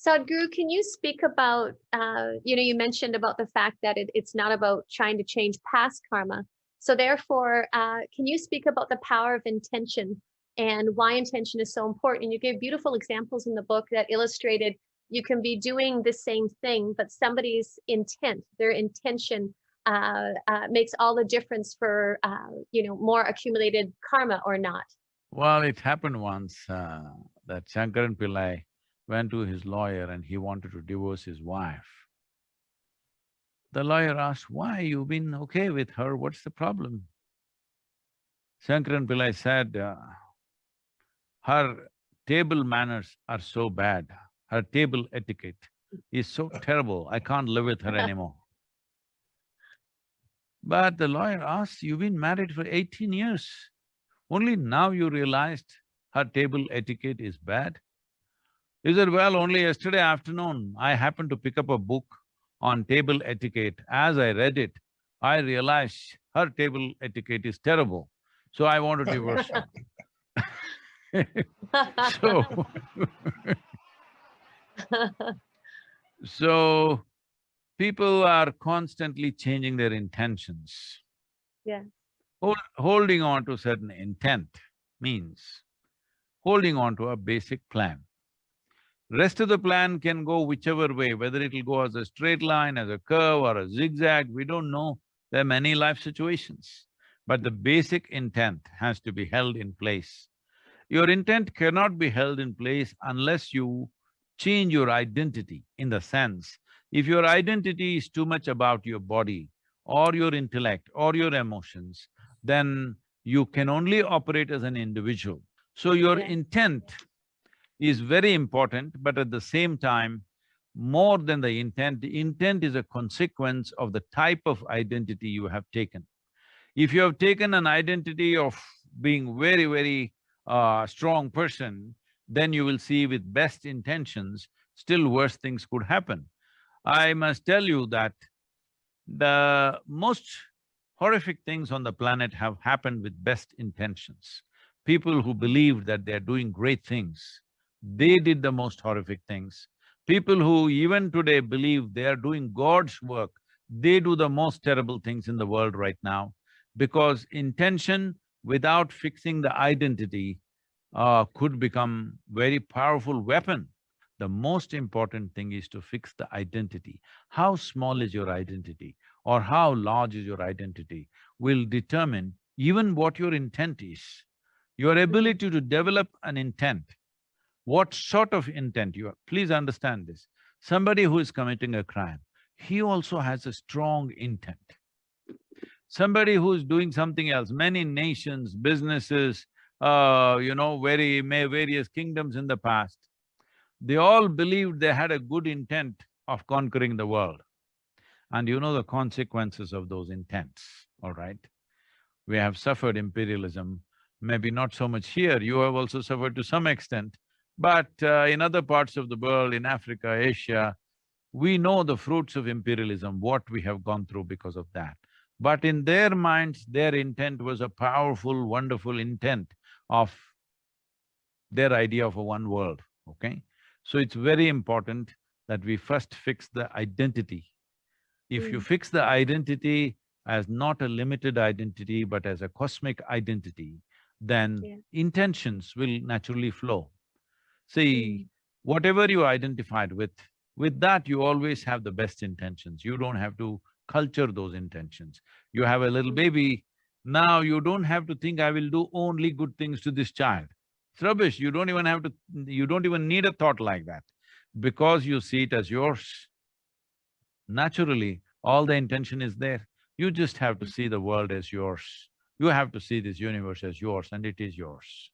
Sadhguru, can you speak about, you mentioned about the fact that it's not about trying to change past karma. So therefore, can you speak about the power of intention and why intention is so important? And you gave beautiful examples in the book that illustrated you can be doing the same thing, but somebody's intent, their intention makes all the difference for, more accumulated karma or not. Well, it happened once that Shankaran Pillai went to his lawyer and he wanted to divorce his wife. The lawyer asked, why, you've been okay with her, what's the problem? Shankaran Pillai said, her table manners are so bad, her table etiquette is so terrible, I can't live with her anymore. But the lawyer asked, you've been married for 18 years, only now you realized her table etiquette is bad? He said, well, only yesterday afternoon, I happened to pick up a book on table etiquette. As I read it, I realized her table etiquette is terrible, so I want to divorce her. So so people are constantly changing their intentions. Yeah. Holding on to certain intent means holding on to a basic plan. Rest of the plan can go whichever way, whether it'll go as a straight line, as a curve or a zigzag, we don't know. There are many life situations. But the basic intent has to be held in place. Your intent cannot be held in place unless you change your identity, in the sense, if your identity is too much about your body or your intellect or your emotions, then you can only operate as an individual. So your Yeah. intent is very important, but at the same time, more than the intent is a consequence of the type of identity you have taken. If you have taken an identity of being very strong person, then you will see with best intentions, still worse things could happen. I must tell you that the most horrific things on the planet have happened with best intentions. People who believed that they're doing great things, they did the most horrific things. People who even today believe they are doing God's work, they do the most terrible things in the world right now, because intention without fixing the identity could become very powerful weapon. The most important thing is to fix the identity. How small is your identity or how large is your identity will determine even what your intent is. Your ability to develop an intent, what sort of intent you are… Please understand this. Somebody who is committing a crime, he also has a strong intent. Somebody who is doing something else, many nations, businesses, various kingdoms in the past, they all believed they had a good intent of conquering the world. And you know the consequences of those intents, all right? We have suffered imperialism, maybe not so much here, you have also suffered to some extent, but in other parts of the world, in Africa, Asia, we know the fruits of imperialism, what we have gone through because of that. But in their minds, their intent was a powerful, wonderful intent of their idea of a one world, okay? So it's very important that we first fix the identity. If you fix the identity as not a limited identity but as a cosmic identity, then Yeah. intentions will naturally flow. See, whatever you identified with that you always have the best intentions. You don't have to culture those intentions. You have a little baby, now you don't have to think, I will do only good things to this child. It's rubbish, you don't even have to… you don't even need a thought like that. Because you see it as yours, naturally, all the intention is there. You just have to see the world as yours. You have to see this universe as yours and it is yours.